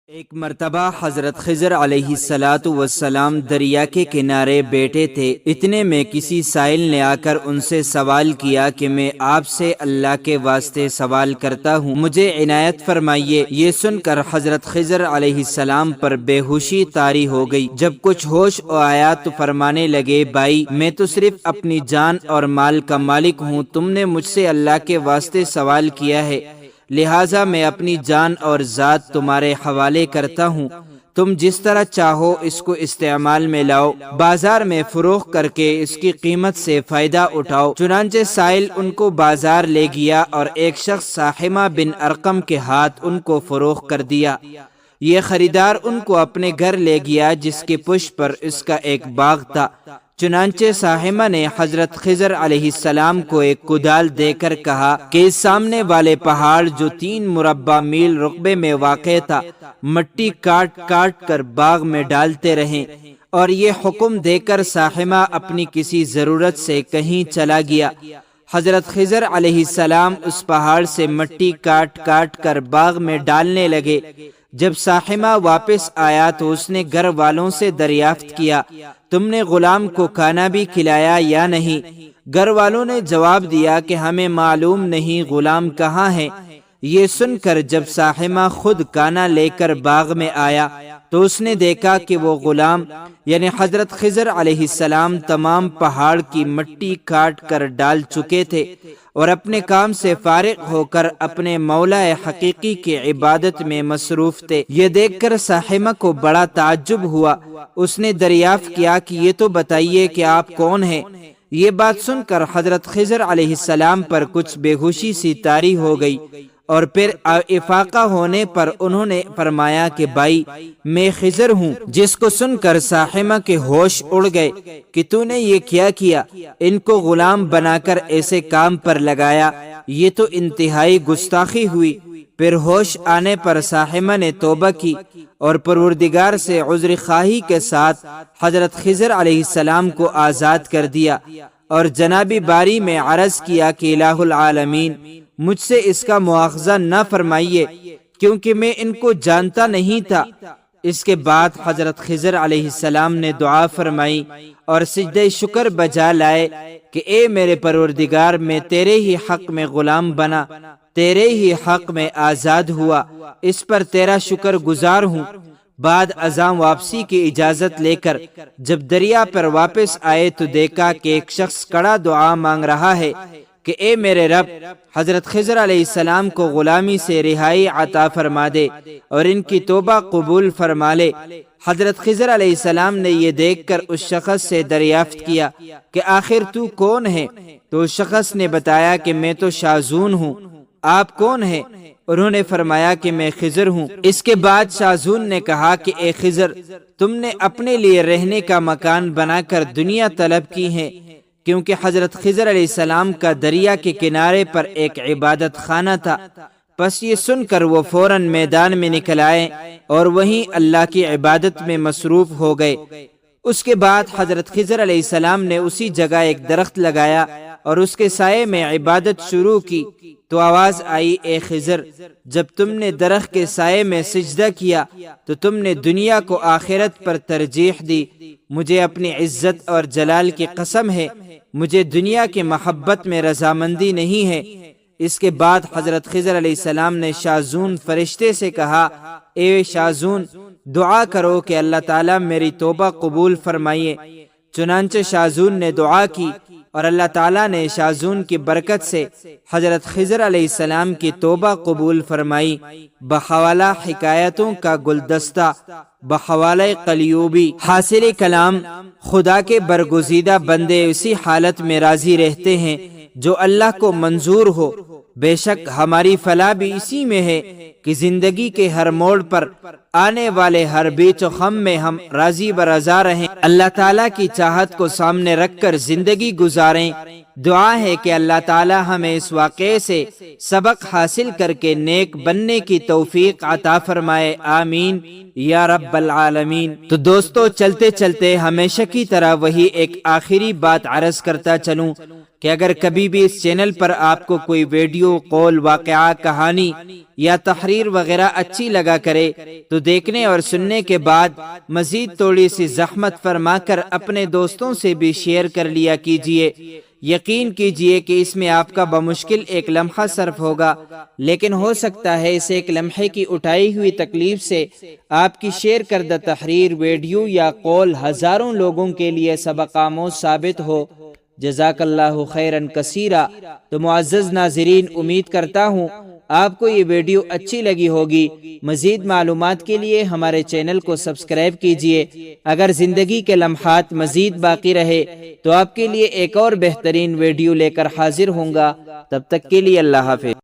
ایک مرتبہ حضرت خضر علیہ السلام دریا کے کنارے بیٹھے تھے۔ اتنے میں کسی سائل نے آ کر ان سے سوال کیا کہ میں آپ سے اللہ کے واسطے سوال کرتا ہوں، مجھے عنایت فرمائیے۔ یہ سن کر حضرت خضر علیہ السلام پر بے ہوشی طاری ہو گئی۔ جب کچھ ہوش آیا تو فرمانے لگے، بھائی میں تو صرف اپنی جان اور مال کا مالک ہوں، تم نے مجھ سے اللہ کے واسطے سوال کیا ہے، لہٰذا میں اپنی جان اور ذات تمہارے حوالے کرتا ہوں، تم جس طرح چاہو اس کو استعمال میں لاؤ، بازار میں فروخت کر کے اس کی قیمت سے فائدہ اٹھاؤ۔ چنانچہ سائل ان کو بازار لے گیا اور ایک شخص ساحمہ بن ارقم کے ہاتھ ان کو فروخت کر دیا۔ یہ خریدار ان کو اپنے گھر لے گیا جس کے پشت پر اس کا ایک باغ تھا۔ چنانچہ ساحمہ نے حضرت خضر علیہ السلام کو ایک کدال دے کر کہا کہ اس سامنے والے پہاڑ جو 3 مربع میل رقبے میں واقع تھا، مٹی کاٹ کاٹ کر باغ میں ڈالتے رہیں، اور یہ حکم دے کر ساحمہ اپنی کسی ضرورت سے کہیں چلا گیا۔ حضرت خضر علیہ السلام اس پہاڑ سے مٹی کاٹ کاٹ کر باغ میں ڈالنے لگے۔ جب ساحمہ واپس آیا تو اس نے گھر والوں سے دریافت کیا، تم نے غلام کو کھانا بھی کھلایا یا نہیں؟ گھر والوں نے جواب دیا کہ ہمیں معلوم نہیں غلام کہاں ہے۔ یہ سن کر جب ساحمہ خود کھانا لے کر باغ میں آیا تو اس نے دیکھا کہ وہ غلام یعنی حضرت خضر علیہ السلام تمام پہاڑ کی مٹی کاٹ کر ڈال چکے تھے اور اپنے کام سے فارغ ہو کر اپنے مولا حقیقی کی عبادت میں مصروف تھے۔ یہ دیکھ کر ساحمہ کو بڑا تعجب ہوا۔ اس نے دریافت کیا کہ یہ تو بتائیے کہ آپ کون ہیں؟ یہ بات سن کر حضرت خضر علیہ السلام پر کچھ بے ہوشی سی طاری ہو گئی، اور پھر افاقہ ہونے پر انہوں نے فرمایا کہ بھائی میں خضر ہوں۔ جس کو سن کر ساحمہ کے ہوش اڑ گئے کہ تو نے یہ کیا کیا، ان کو غلام بنا کر ایسے کام پر لگایا، یہ تو انتہائی گستاخی ہوئی۔ پھر ہوش آنے پر ساحمہ نے توبہ کی اور پروردگار سے عذر خواہی کے ساتھ حضرت خضر علیہ السلام کو آزاد کر دیا، اور جناب باری میں عرض کیا کہ الہ العالمین مجھ سے اس کا مواخذہ نہ فرمائیے، کیونکہ میں ان کو جانتا نہیں تھا۔ اس کے بعد حضرت خضر علیہ السلام نے دعا فرمائی اور سجدہ شکر بجا لائے کہ اے میرے پروردگار، میں تیرے ہی حق میں غلام بنا، تیرے ہی حق میں آزاد ہوا، اس پر تیرا شکر گزار ہوں۔ بعد ازاں واپسی کی اجازت لے کر جب دریا پر واپس آئے تو دیکھا کہ ایک شخص کڑا دعا مانگ رہا ہے کہ اے میرے رب، حضرت خضر علیہ السلام کو غلامی سے رہائی عطا فرما دے اور ان کی توبہ قبول فرما لے۔ حضرت خضر علیہ السلام نے یہ دیکھ کر اس شخص سے دریافت کیا کہ آخر تو کون ہے؟ تو اس شخص نے بتایا کہ میں تو شاذون ہوں، آپ کون ہیں؟ انہوں نے فرمایا کہ میں خضر ہوں۔ اس کے بعد شاذون نے کہا کہ اے خضر، تم نے اپنے لیے رہنے کا مکان بنا کر دنیا طلب کی ہے، کیونکہ حضرت خضر علیہ السلام کا دریا کے کنارے پر ایک عبادت خانہ تھا۔ پس یہ سن کر وہ فوراً میدان میں نکل آئے اور وہیں اللہ کی عبادت میں مصروف ہو گئے۔ اس کے بعد حضرت خضر علیہ السلام نے اسی جگہ ایک درخت لگایا اور اس کے سائے میں عبادت شروع کی تو آواز آئی، اے خضر، جب تم نے درخت کے سائے میں سجدہ کیا تو تم نے دنیا کو آخرت پر ترجیح دی۔ مجھے اپنی عزت اور جلال کی قسم ہے، مجھے دنیا کی محبت میں رضامندی نہیں ہے۔ اس کے بعد حضرت خضر علیہ السلام نے شاذون فرشتے سے کہا، اے شاذون، دعا کرو کہ اللہ تعالیٰ میری توبہ قبول فرمائیے۔ چنانچہ شاذون نے دعا کی اور اللہ تعالیٰ نے شاذون کی برکت سے حضرت خضر علیہ السلام کی توبہ قبول فرمائی۔ بحوالہ حکایتوں کا گلدستہ، بحوالہ قلیوبی۔ حاصل کلام، خدا کے برگزیدہ بندے اسی حالت میں راضی رہتے ہیں جو اللہ کو منظور ہو۔ بے شک ہماری فلاح بھی اسی میں ہے کہ زندگی کے ہر موڑ پر آنے والے ہر بیچ و غم میں ہم راضی برضا رہیں، اللہ تعالیٰ کی چاہت کو سامنے رکھ کر زندگی گزاریں۔ دعا ہے کہ اللہ تعالیٰ ہمیں اس واقعے سے سبق حاصل کر کے نیک بننے کی توفیق عطا فرمائے، آمین یا رب العالمین۔ تو دوستو، چلتے چلتے ہمیشہ کی طرح وہی ایک آخری بات عرض کرتا چلوں کہ کہ اگر کبھی بھی اس چینل پر آپ کو کوئی ویڈیو، قول، واقعہ، کہانی یا تحریر وغیرہ اچھی لگا کرے تو دیکھنے اور سننے کے بعد مزید تھوڑی سی زحمت فرما کر اپنے دوستوں سے بھی شیئر کر لیا کیجئے۔ یقین کیجئے کہ اس میں آپ کا بمشکل ایک لمحہ صرف ہوگا، لیکن ہو سکتا ہے اس ایک لمحے کی اٹھائی ہوئی تکلیف سے آپ کی شیئر کردہ تحریر، ویڈیو یا قول ہزاروں لوگوں کے لیے سبق آموز ثابت ہو۔ جزاک اللہ خیرن کثیرا۔ تو معزز ناظرین، امید کرتا ہوں آپ کو یہ ویڈیو اچھی لگی ہوگی۔ مزید معلومات کے لیے ہمارے چینل کو سبسکرائب کیجئے۔ اگر زندگی کے لمحات مزید باقی رہے تو آپ کے لیے ایک اور بہترین ویڈیو لے کر حاضر ہوں گا۔ تب تک کے لیے اللہ حافظ۔